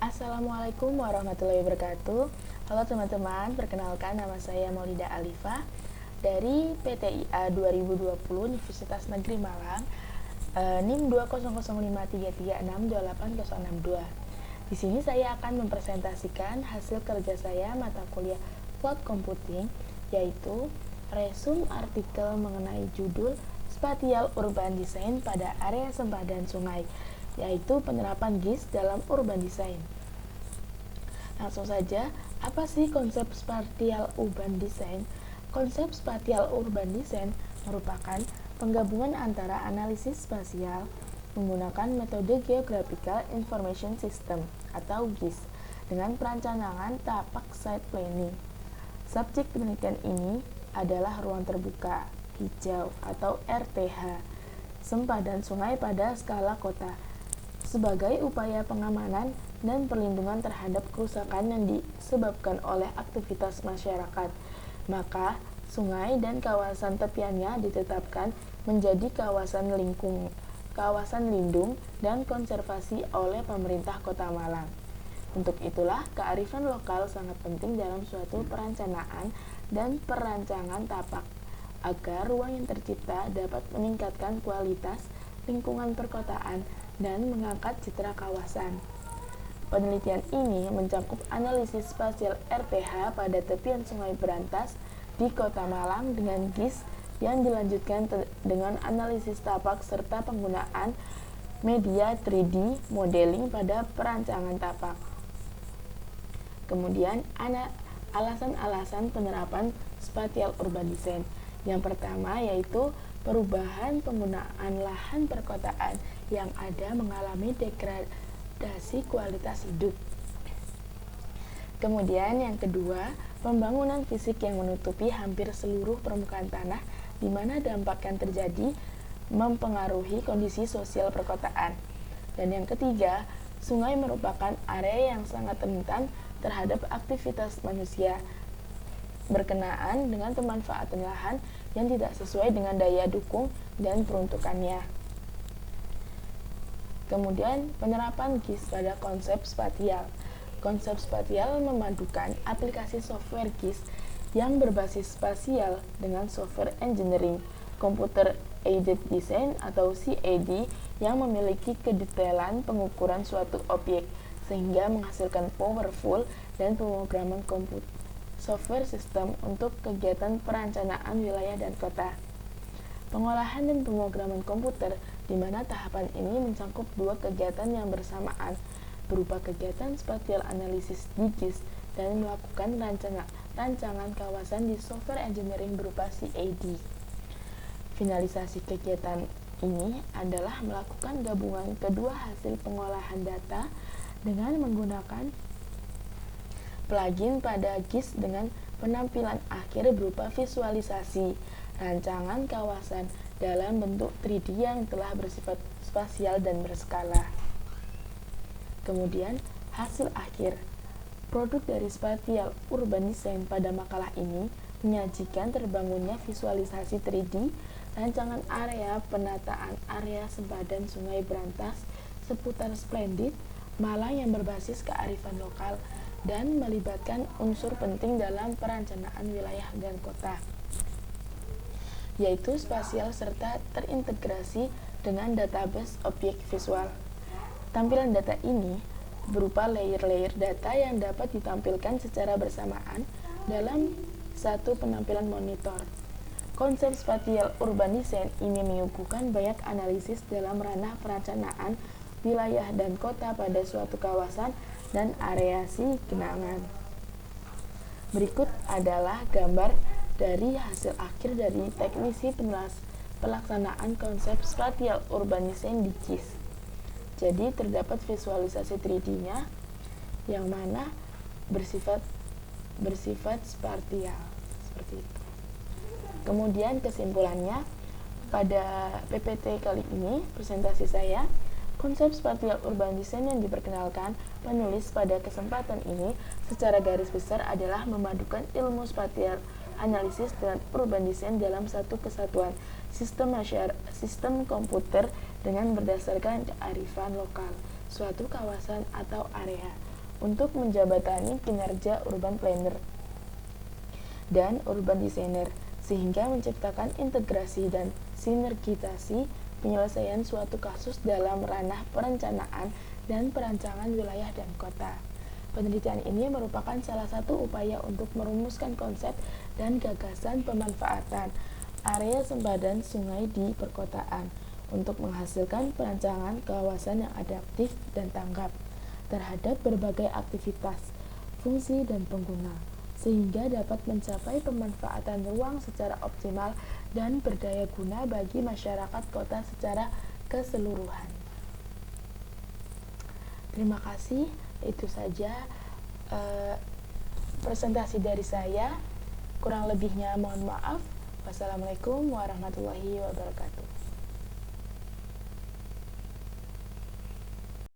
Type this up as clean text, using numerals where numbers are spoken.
Assalamualaikum warahmatullahi wabarakatuh. Halo teman-teman, perkenalkan nama saya Maulida Alifah dari PTIA 2020 Universitas Negeri Malang, NIM 20053362862. Di sini saya akan mempresentasikan hasil kerja saya mata kuliah Cloud Computing, yaitu resume artikel mengenai judul Spatial Urban Design pada area sempadan sungai, yaitu penerapan GIS dalam urban design. Langsung saja, apa sih konsep spatial urban design? Konsep spatial urban design merupakan penggabungan antara analisis spasial menggunakan metode Geographical Information System atau GIS dengan perencanaan tapak site planning. Subjek penelitian ini adalah ruang terbuka hijau atau RTH sempadan sungai pada skala kota sebagai upaya pengamanan dan perlindungan terhadap kerusakan yang disebabkan oleh aktivitas masyarakat. Maka, sungai dan kawasan tepiannya ditetapkan menjadi kawasan lindung dan konservasi oleh pemerintah Kota Malang. Untuk itulah, kearifan lokal sangat penting dalam suatu perencanaan dan perancangan tapak agar ruang yang tercipta dapat meningkatkan kualitas lingkungan perkotaan dan mengangkat citra kawasan. Penelitian ini mencakup analisis spasial RTH pada tepian Sungai Berantas di Kota Malang dengan GIS yang dilanjutkan dengan analisis tapak serta penggunaan media 3D modeling pada perancangan tapak. Kemudian, alasan-alasan penerapan spatial urban design. Yang pertama yaitu perubahan penggunaan lahan perkotaan yang ada mengalami degradasi kualitas hidup. Kemudian yang kedua, pembangunan fisik yang menutupi hampir seluruh permukaan tanah di mana dampak yang terjadi mempengaruhi kondisi sosial perkotaan. Dan yang ketiga, sungai merupakan area yang sangat rentan terhadap aktivitas manusia berkenaan dengan pemanfaatan lahan yang tidak sesuai dengan daya dukung dan peruntukannya. Kemudian, penerapan GIS pada konsep spatial. Konsep spatial memadukan aplikasi software GIS yang berbasis spasial dengan software engineering, computer aided design atau CAD yang memiliki kedetailan pengukuran suatu objek sehingga menghasilkan powerful dan pemrograman software system untuk kegiatan perencanaan wilayah dan kota. Pengolahan dan pemrograman komputer, di mana tahapan ini mencakup dua kegiatan yang bersamaan, berupa kegiatan spatial analisis di GIS dan melakukan rancangan kawasan di software engineering berupa CAD. Finalisasi kegiatan ini adalah melakukan gabungan kedua hasil pengolahan data dengan menggunakan plugin pada GIS dengan penampilan akhir berupa visualisasi rancangan kawasan dalam bentuk 3D yang telah bersifat spasial dan berskala. Kemudian, hasil akhir. Produk dari spatial urban design pada makalah ini menyajikan terbangunnya visualisasi 3D rancangan area penataan area sempadan Sungai Berantas seputar Splendid, Malang yang berbasis kearifan lokal dan melibatkan unsur penting dalam perencanaan wilayah dan kota, yaitu spasial serta terintegrasi dengan database objek visual. Tampilan data ini berupa layer-layer data yang dapat ditampilkan secara bersamaan dalam satu penampilan monitor. Konsep spatial urban design ini menyuguhkan banyak analisis dalam ranah perencanaan wilayah dan kota pada suatu kawasan dan areasi genangan. Berikut adalah gambar dari hasil akhir dari teknisi pelaksanaan konsep spatial urban design di GIS. Jadi terdapat visualisasi 3D-nya yang mana bersifat spatial seperti itu. Kemudian kesimpulannya, pada PPT kali ini presentasi saya, konsep spatial urban design yang diperkenalkan penulis pada kesempatan ini secara garis besar adalah memadukan ilmu spatial analisis dengan urban design dalam satu kesatuan sistem komputer dengan berdasarkan kearifan lokal suatu kawasan atau area untuk menjabatani kinerja urban planner dan urban designer, sehingga menciptakan integrasi dan sinergitasi penyelesaian suatu kasus dalam ranah perencanaan dan perancangan wilayah dan kota. Penelitian ini merupakan salah satu upaya untuk merumuskan konsep dan gagasan pemanfaatan area sempadan sungai di perkotaan untuk menghasilkan perancangan kawasan yang adaptif dan tanggap terhadap berbagai aktivitas, fungsi, dan pengguna, sehingga dapat mencapai pemanfaatan ruang secara optimal dan berdaya guna bagi masyarakat kota secara keseluruhan. Terima kasih, itu saja presentasi dari saya. Kurang lebihnya mohon maaf. Wassalamualaikum warahmatullahi wabarakatuh.